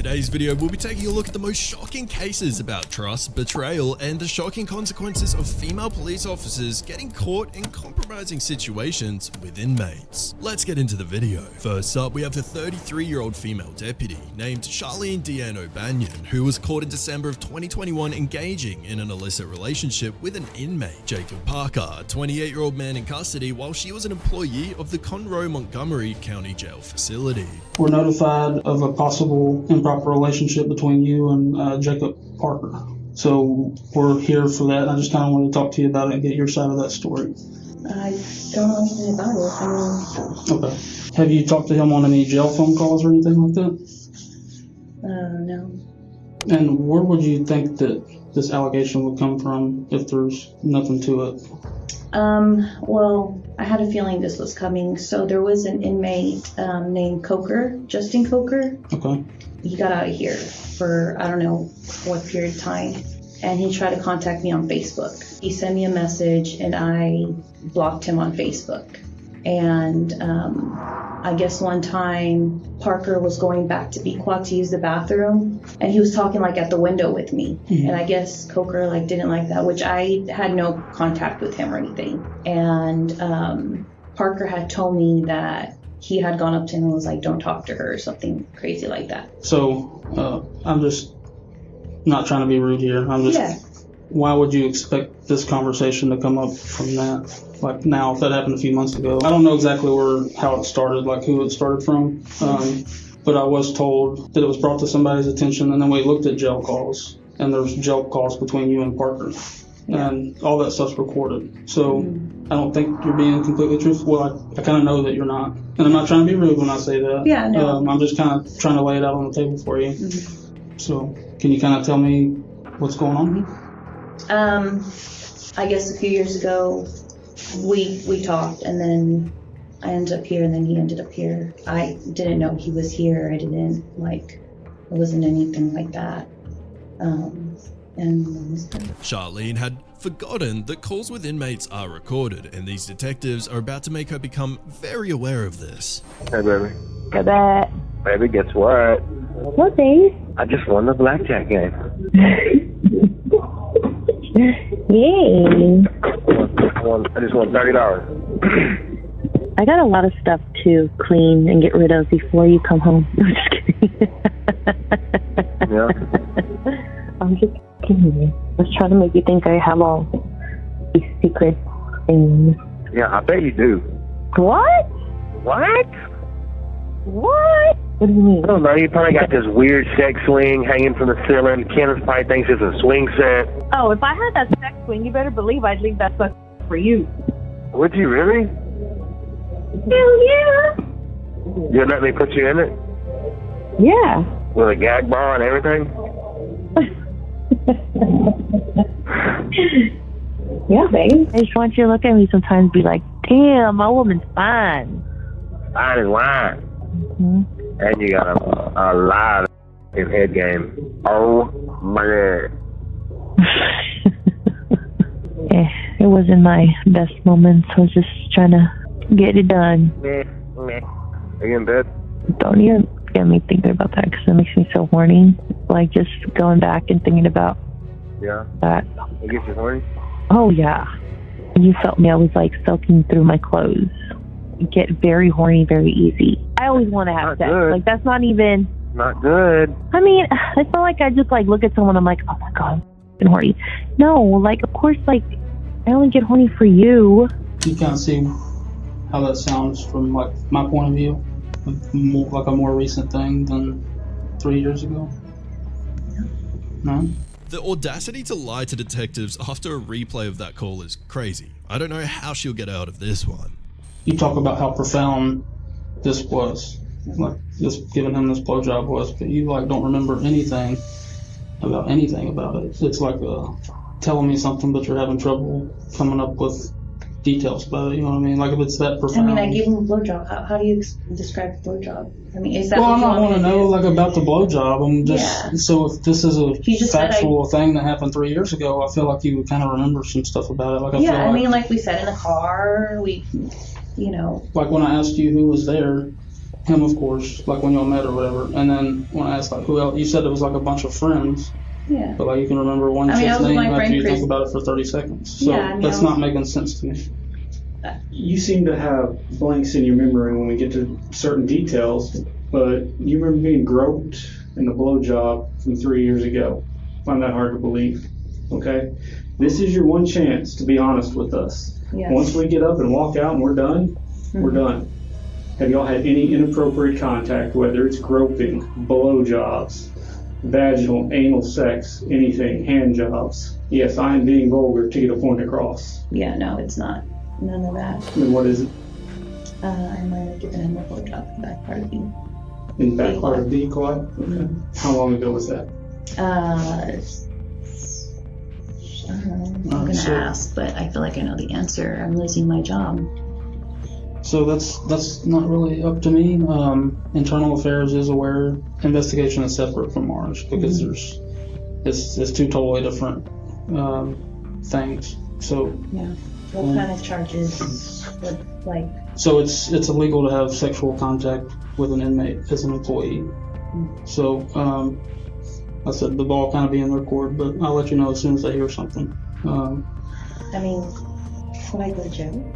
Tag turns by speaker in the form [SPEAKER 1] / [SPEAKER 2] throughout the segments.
[SPEAKER 1] today's video, we'll be taking a look at the most shocking cases about trust, betrayal, and the shocking consequences of female police officers getting caught in compromising situations with inmates. Let's get into the video. First up, we have the 33-year-old female deputy named Charlene O'Brien, who was caught in December of 2021 engaging in an illicit relationship with an inmate, Jacob Parker, a 28-year-old man in custody while she was an employee of the Conroe Montgomery County Jail facility.
[SPEAKER 2] We're notified of a possible improper relationship between you and Jacob Parker. So we're here for that. I just kind of want to talk to you about it and get your side of that story.
[SPEAKER 3] I don't know anything about it.
[SPEAKER 2] Okay. Have you talked to him on any jail phone calls or anything like that?
[SPEAKER 3] No.
[SPEAKER 2] And where would you think that this allegation would come from if there's nothing to it?
[SPEAKER 3] Well, I had a feeling this was coming. So there was an inmate named Coker, Justin Coker.
[SPEAKER 2] Okay.
[SPEAKER 3] He got out of here for I don't know what period of time, and he tried to contact me on Facebook. He sent me a message, and I blocked him on Facebook. And I guess one time Parker was going back to Bequat to use the bathroom, and he was talking like at the window with me. Mm-hmm. And I guess Coker like didn't like that, which I had no contact with him or anything. And Parker had told me that he had gone up to him and was like, "Don't talk to her," or something crazy like that.
[SPEAKER 2] So I'm just not trying to be rude here. I'm just. Yeah. Why would you expect this conversation to come up from that? Like now, if that happened a few months ago. I don't know exactly how it started, like who it started from. But I was told that it was brought to somebody's attention, and then we looked at jail calls, and there's jail calls between you and Parker. And all that stuff's recorded. So I don't think you're being completely truthful. Well, I kind of know that you're not. And I'm not trying to be rude when I say that.
[SPEAKER 3] Yeah, no.
[SPEAKER 2] I'm just kind of trying to lay it out on the table for you. Mm-hmm. So can you kind of tell me what's going on?
[SPEAKER 3] I guess a few years ago, we talked, and then I ended up here, and then he ended up here. I didn't know he was here. I didn't, it wasn't anything like that.
[SPEAKER 1] Charlene had forgotten that calls with inmates are recorded, and these detectives are about to make her become very aware of this.
[SPEAKER 4] Hey, baby.
[SPEAKER 5] Hey, babe.
[SPEAKER 4] Baby, guess what?
[SPEAKER 5] What, babe?
[SPEAKER 4] I just won the blackjack game.
[SPEAKER 5] Yay.
[SPEAKER 4] I just won $30.
[SPEAKER 5] I got a lot of stuff to clean and get rid of before you come home. I'm just kidding.
[SPEAKER 4] Yeah.
[SPEAKER 5] I'm just kidding. I was trying to make you think I have all these secret things.
[SPEAKER 4] Yeah, I bet you do.
[SPEAKER 5] What?
[SPEAKER 4] What?
[SPEAKER 5] What? What do you mean?
[SPEAKER 4] I don't know. You probably got this weird sex swing hanging from the ceiling. Kenneth probably thinks it's a swing set.
[SPEAKER 5] Oh, if I had that sex swing, you better believe I'd leave that stuff for you.
[SPEAKER 4] Would you really?
[SPEAKER 5] Hell yeah.
[SPEAKER 4] You'll let me put you in it?
[SPEAKER 5] Yeah.
[SPEAKER 4] With a gag bar and everything?
[SPEAKER 5] Yeah, babe. I just want you to look at me sometimes and be like, damn, my woman's fine.
[SPEAKER 4] Fine as wine.
[SPEAKER 5] Mm-hmm.
[SPEAKER 4] And you got a lot of head game. Oh, my God.
[SPEAKER 5] Yeah, it wasn't my best moments. I was just trying to get it done.
[SPEAKER 4] Are you in bed?
[SPEAKER 5] Don't even get me thinking about that because it makes me so horny. Like just going back and thinking about that.
[SPEAKER 4] It gets you horny?
[SPEAKER 5] Oh, yeah. You felt me. I was like soaking through my clothes. Get very horny very easy. I always want to have sex.
[SPEAKER 4] Good.
[SPEAKER 5] Like that's not even.
[SPEAKER 4] Not good.
[SPEAKER 5] I mean, it's not like I just look at someone. I'm like, oh my God, I'm horny. No, of course, I only get horny for you.
[SPEAKER 2] You kind of see how that sounds from my point of view, like a more recent thing than 3 years ago. No.
[SPEAKER 1] The audacity to lie to detectives after a replay of that call is crazy. I don't know how she'll get out of this one.
[SPEAKER 2] You talk about how profound this was, just giving him this blowjob was, but you don't remember anything about it. It's like telling me something, but you're having trouble coming up with details about it. You know what I mean? If it's that profound.
[SPEAKER 3] I gave him a blowjob. How do you describe the blowjob? Is that?
[SPEAKER 2] Well,
[SPEAKER 3] what
[SPEAKER 2] I want to know about the blowjob. I'm just so if this is a factual thing that happened 3 years ago, I feel like you would kind of remember some stuff about it.
[SPEAKER 3] We sat in the car. We.
[SPEAKER 2] Like when I asked you who was there, him, of course, like when y'all met or whatever. And then when I asked like who else, you said it was like a bunch of friends.
[SPEAKER 3] Yeah.
[SPEAKER 2] But like you can remember one
[SPEAKER 3] I mean,
[SPEAKER 2] chick's
[SPEAKER 3] I was with
[SPEAKER 2] name
[SPEAKER 3] my
[SPEAKER 2] after
[SPEAKER 3] friend
[SPEAKER 2] you
[SPEAKER 3] Chris.
[SPEAKER 2] think about it for 30 seconds. So
[SPEAKER 3] Yeah, I mean,
[SPEAKER 2] that's not making sense to me.
[SPEAKER 6] You seem to have blanks in your memory when we get to certain details, but you remember being groped in the blowjob from 3 years ago. I find that hard to believe. Okay? This is your one chance to be honest with us.
[SPEAKER 3] Yes.
[SPEAKER 6] Once we get up and walk out and we're done, we're done. Have y'all had any inappropriate contact, whether it's groping, blowjobs, vaginal, anal sex, anything, hand jobs? Yes, I am being vulgar to get a point across.
[SPEAKER 3] Yeah, no, it's not. None of that.
[SPEAKER 6] Then what is it?
[SPEAKER 3] I might have given him a blowjob in the back part of the
[SPEAKER 6] In the back part of the decoy? Okay. How long ago was that?
[SPEAKER 3] I'm gonna ask, but I feel like I know the answer. I'm losing my job.
[SPEAKER 2] So that's not really up to me. Internal Affairs is aware. Investigation is separate from ours because it's two totally different things. So
[SPEAKER 3] Yeah. What kind of charges would like?
[SPEAKER 2] So it's illegal to have sexual contact with an inmate as an employee. So I said the ball kind of be in their court, but I'll let you know as soon as I hear something.
[SPEAKER 3] I mean, would I go to jail?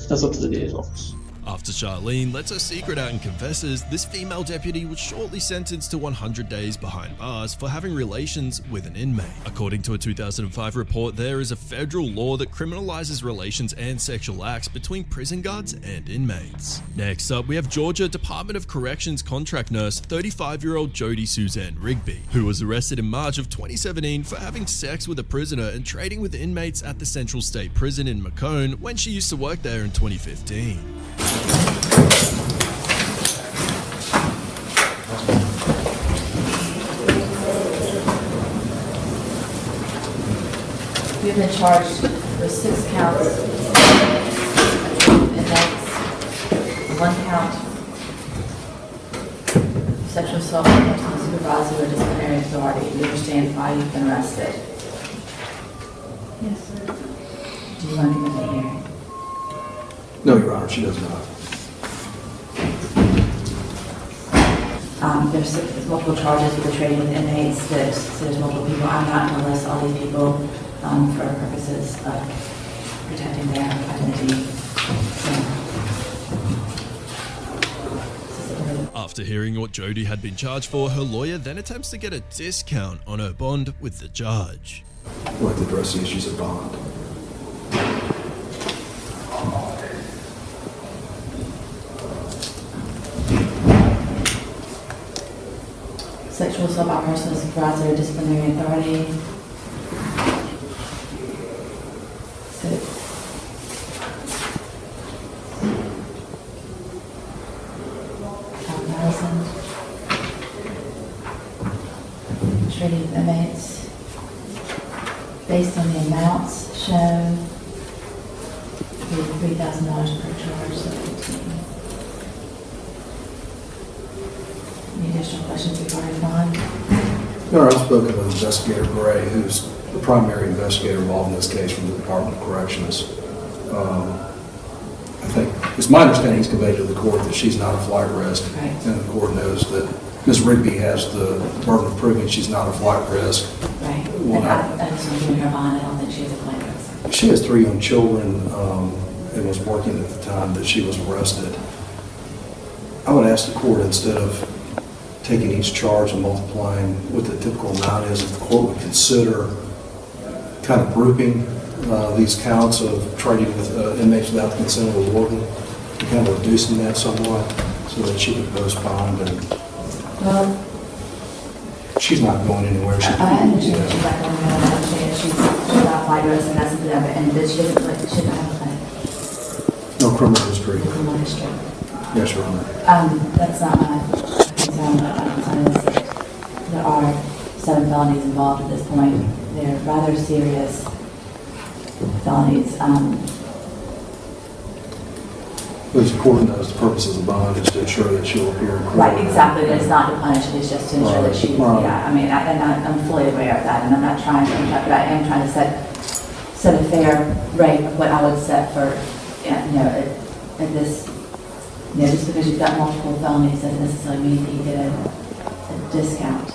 [SPEAKER 2] That's up to the DA's office.
[SPEAKER 1] After Charlene lets her secret out and confesses, this female deputy was shortly sentenced to 100 days behind bars for having relations with an inmate. According to a 2005 report, there is a federal law that criminalizes relations and sexual acts between prison guards and inmates. Next up, we have Georgia Department of Corrections contract nurse 35-year-old Jody Suzanne Rigby, who was arrested in March of 2017 for having sex with a prisoner and trading with inmates at the Central State Prison in Macomb when she used to work there in 2015.
[SPEAKER 7] You've been charged with 6 counts and that's 1 count sexual assault against the supervisor or disciplinary authority. Do you understand why you've been arrested? Yes, sir. Do you want to give me a hearing?
[SPEAKER 8] No, Your Honor, she does not.
[SPEAKER 7] There's multiple charges with the trading with inmates. There's multiple people. I'm not going to list all these people for purposes of protecting their identity.
[SPEAKER 1] After hearing what Jody had been charged for, her lawyer then attempts to get a discount on her bond with the judge.
[SPEAKER 8] I'd like to address the issues of bond.
[SPEAKER 7] Sexual assault by personal supervisor or disciplinary authority. 6. Treating inmates based on the amounts shown, $3,000 per charge, so 15. Any additional questions regarding bond?
[SPEAKER 8] No, I've spoken with Investigator Gray, who's the primary investigator involved in this case from the Department of Corrections. I think, it's my understanding he's conveyed to the court that she's not a flight risk,
[SPEAKER 7] Right.
[SPEAKER 8] and the court knows that Ms. Rigby has the burden of proving she's not a flight risk.
[SPEAKER 7] Right.
[SPEAKER 8] Well,
[SPEAKER 7] And I just want to give her bond. I don't think she has a flight risk.
[SPEAKER 8] She has 3 young children and was working at the time that she was arrested. I would ask the court, instead of taking each charge and multiplying what the typical amount is, if the court would consider kind of grouping these counts of trading with inmates without the consent of the warden, and kind of reducing that somewhat so that she could postpone. And
[SPEAKER 7] Well,
[SPEAKER 8] she's not going anywhere. She
[SPEAKER 7] I understand that she's not going to know. I understand she's not a flight risk and that's something and that she doesn't have a clinic.
[SPEAKER 8] No criminal history.
[SPEAKER 7] Criminal history.
[SPEAKER 8] Yes, Your Honor.
[SPEAKER 7] That's not my concern. My concern is that there are 7 felonies involved at this point. They're rather serious felonies.
[SPEAKER 8] But the court knows the purposes of bond is to ensure that she'll appear in court.
[SPEAKER 7] Right, exactly. It's not to punish, it's just to ensure that she,
[SPEAKER 8] Right.
[SPEAKER 7] yeah, I mean, I'm fully aware of that, and I'm not trying to, but I am trying to set a fair rate of what I would set for, you know, at this Just because you've got multiple felonies doesn't necessarily mean that you get a discount.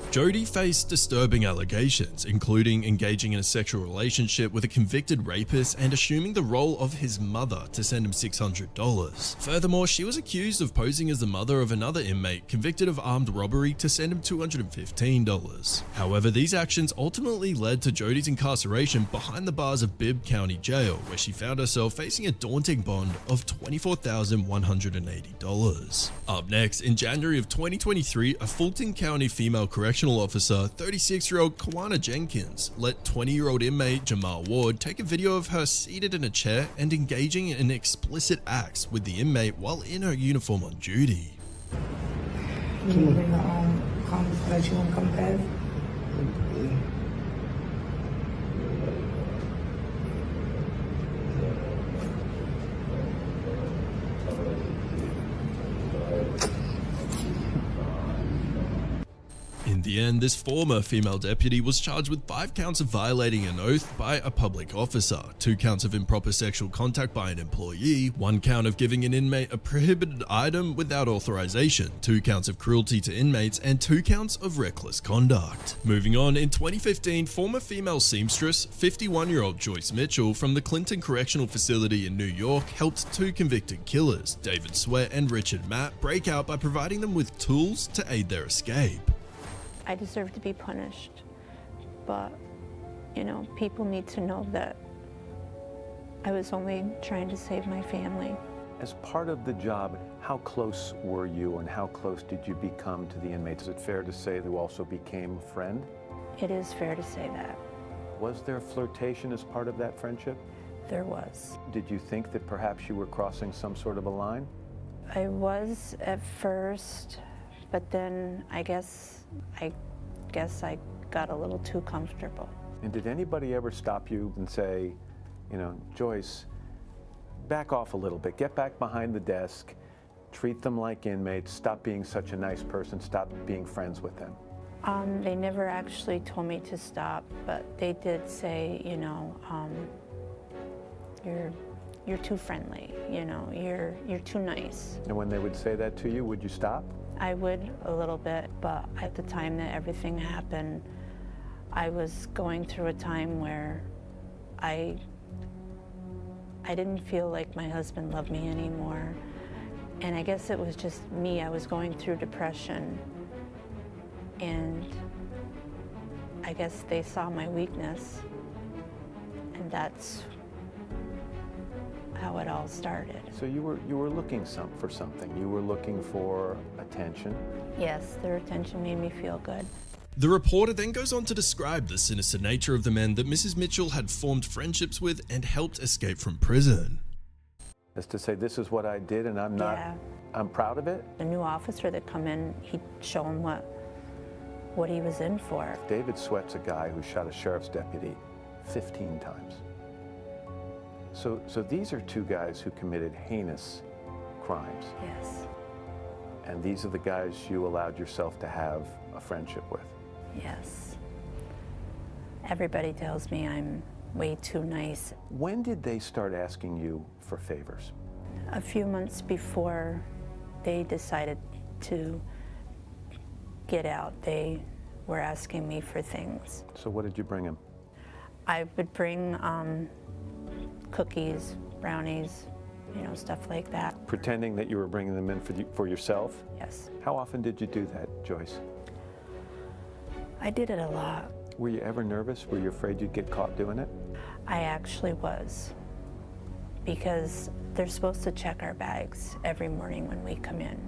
[SPEAKER 1] Jody faced disturbing allegations, including engaging in a sexual relationship with a convicted rapist and assuming the role of his mother to send him $600. Furthermore, she was accused of posing as the mother of another inmate convicted of armed robbery to send him $215. However, these actions ultimately led to Jody's incarceration behind the bars of Bibb County Jail, where she found herself facing a daunting bond of $24,180. Up next, in January of 2023, a Fulton County female correctional officer, 36-year-old Kanana Jenkins, let 20-year-old inmate Jamal Ward take a video of her seated in a chair and engaging in explicit acts with the inmate while in her uniform on duty.
[SPEAKER 9] Can you bring the comments that you want to come past?
[SPEAKER 1] In the end, this former female deputy was charged with 5 counts of violating an oath by a public officer, 2 counts of improper sexual contact by an employee, 1 count of giving an inmate a prohibited item without authorization, 2 counts of cruelty to inmates, and 2 counts of reckless conduct. Moving on, in 2015, former female seamstress, 51-year-old Joyce Mitchell from the Clinton Correctional Facility in New York helped 2 convicted killers, David Sweat and Richard Matt, break out by providing them with tools to aid their escape.
[SPEAKER 10] I deserve to be punished, but, people need to know that I was only trying to save my family.
[SPEAKER 11] As part of the job, how close were you and how close did you become to the inmates? Is it fair to say you also became a friend?
[SPEAKER 10] It is fair to say that.
[SPEAKER 11] Was there flirtation as part of that friendship?
[SPEAKER 10] There was.
[SPEAKER 11] Did you think that perhaps you were crossing some sort of a line?
[SPEAKER 10] I was at first, but then I guess I got a little too comfortable.
[SPEAKER 11] And did anybody ever stop you and say, Joyce, back off a little bit, get back behind the desk, treat them like inmates, stop being such a nice person, stop being friends with them?
[SPEAKER 10] They never actually told me to stop, but they did say, you're too friendly, you're too nice.
[SPEAKER 11] And when they would say that to you, would you stop?
[SPEAKER 10] I would a little bit, but at the time that everything happened, I was going through a time where I didn't feel like my husband loved me anymore. And I guess it was just me. I was going through depression. And I guess they saw my weakness. And that's how it all started.
[SPEAKER 11] So you were looking for something. You were looking for attention.
[SPEAKER 10] Yes, their attention made me feel good.
[SPEAKER 1] The reporter then goes on to describe the sinister nature of the men that Mrs. Mitchell had formed friendships with and helped escape from prison.
[SPEAKER 11] As to say, this is what I did and I'm proud of it?
[SPEAKER 10] The new officer that come in, he'd show him what he was in for.
[SPEAKER 11] David Sweat's a guy who shot a sheriff's deputy 15 times. So these are 2 guys who committed heinous crimes.
[SPEAKER 10] Yes.
[SPEAKER 11] And these are the guys you allowed yourself to have a friendship with.
[SPEAKER 10] Yes. Everybody tells me I'm way too nice.
[SPEAKER 11] When did they start asking you for favors?
[SPEAKER 10] A few months before they decided to get out, they were asking me for things.
[SPEAKER 11] So what did you bring them?
[SPEAKER 10] I would bring cookies, brownies, stuff like that.
[SPEAKER 11] Pretending that you were bringing them in for yourself?
[SPEAKER 10] Yes.
[SPEAKER 11] How often did you do that, Joyce?
[SPEAKER 10] I did it a lot.
[SPEAKER 11] Were you ever nervous? Were you afraid you'd get caught doing it?
[SPEAKER 10] I actually was, because they're supposed to check our bags every morning when we come in.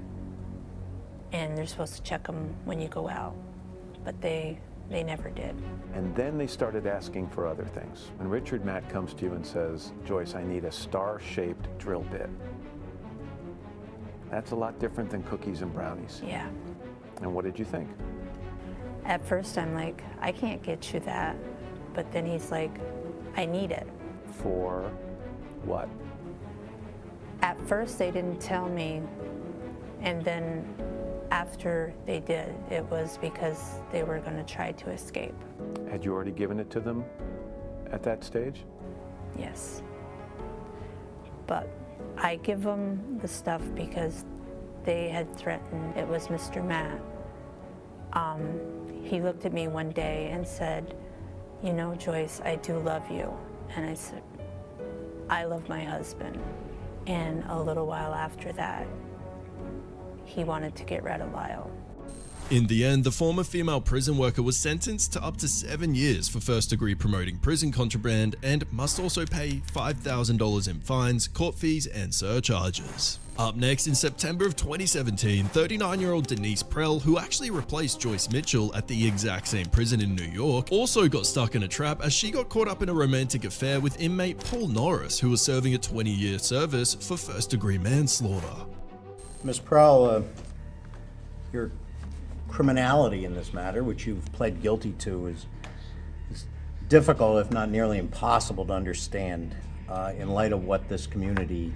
[SPEAKER 10] And they're supposed to check them when you go out, but they never did.
[SPEAKER 11] And then they started asking for other things. When Richard Matt comes to you and says, Joyce, I need a star-shaped drill bit. That's a lot different than cookies and brownies.
[SPEAKER 10] Yeah.
[SPEAKER 11] And what did you think?
[SPEAKER 10] At first I'm like, I can't get you that. But then he's like, I need it.
[SPEAKER 11] For what?
[SPEAKER 10] At first they didn't tell me, and then after they did, it was because they were going to try to escape.
[SPEAKER 11] Had you already given it to them at that stage?
[SPEAKER 10] Yes. But I give them the stuff because they had threatened. It was Mr. Matt. He looked at me one day and said, "You know, Joyce, I do love you." And I said, "I love my husband." And a little while after that, he wanted to get rid of Lyle.
[SPEAKER 1] In the end, the former female prison worker was sentenced to up to 7 years for first-degree promoting prison contraband and must also pay $5,000 in fines, court fees, and surcharges. Up next, in September of 2017, 39-year-old Denise PR, who actually replaced Joyce Mitchell at the exact same prison in New York, also got stuck in a trap as she got caught up in a romantic affair with inmate Paul Norris, who was serving a 20-year service for first-degree manslaughter.
[SPEAKER 12] Ms. PR, your criminality in this matter, which you've pled guilty to, is difficult, if not nearly impossible, to understand in light of what this community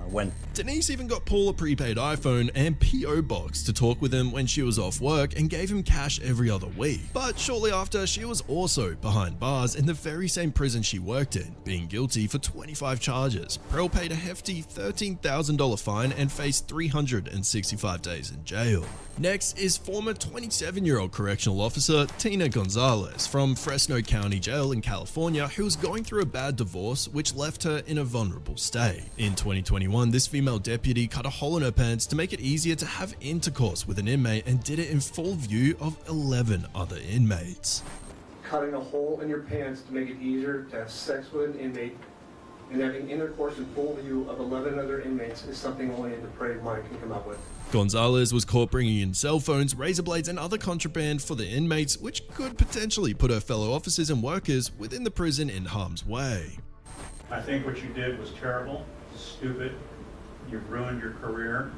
[SPEAKER 12] went.
[SPEAKER 1] Denise even got Paul a prepaid iPhone and P.O. box to talk with him when she was off work and gave him cash every other week. But shortly after, she was also behind bars in the very same prison she worked in, being guilty for 25 charges. Pearl paid a hefty $13,000 fine and faced 365 days in jail. Next is former 27-year-old correctional officer Tina Gonzalez from Fresno County Jail in California, who was going through a bad divorce which left her in a vulnerable state. In 2021, this female deputy cut a hole in her pants to make it easier to have intercourse with an inmate and did it in full view of 11 other inmates.
[SPEAKER 13] Cutting a hole in your pants to make it easier to have sex with an inmate and having intercourse in full view of 11 other inmates is something only a depraved mind can come up with.
[SPEAKER 1] Gonzalez was caught bringing in cell phones, razor blades, and other contraband for the inmates, which could potentially put her fellow officers and workers within the prison in harm's way.
[SPEAKER 14] I think what you did was terrible, stupid. You've ruined your career.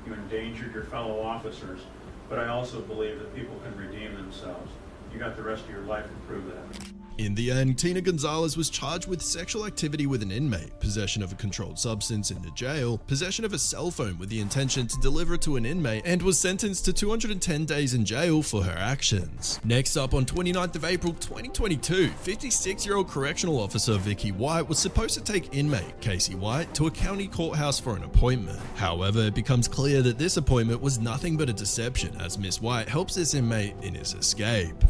[SPEAKER 14] You endangered your fellow officers. But I also believe that people can redeem themselves. You got the rest of your life to prove that.
[SPEAKER 1] In the end, Tina Gonzalez was charged with sexual activity with an inmate, possession of a controlled substance in the jail, possession of a cell phone with the intention to deliver it to an inmate, and was sentenced to 210 days in jail for her actions. Next up, on 29th of April 2022, 56-year-old correctional officer Vicky White was supposed to take inmate Casey White to a county courthouse for an appointment. However, it becomes clear that this appointment was nothing but a deception, as Miss White helps this inmate in his escape.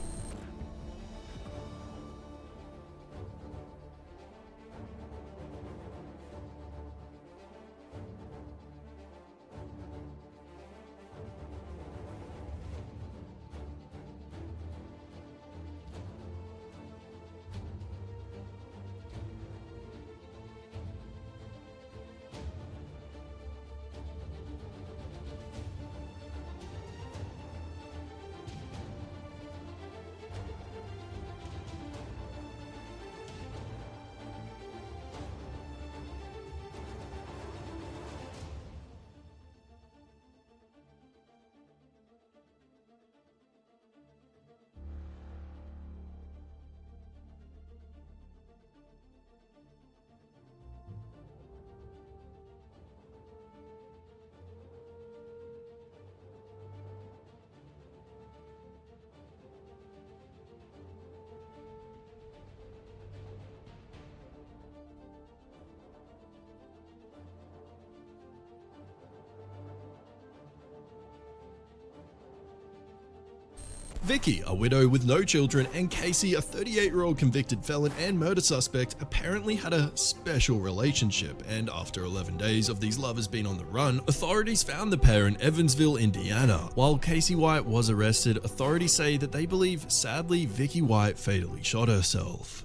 [SPEAKER 1] Vicky, a widow with no children, and Casey, a 38-year-old convicted felon and murder suspect, apparently had a special relationship, and after 11 days of these lovers being on the run, authorities found the pair in Evansville, Indiana. While Casey White was arrested, authorities say that they believe, sadly, Vicky White fatally shot herself.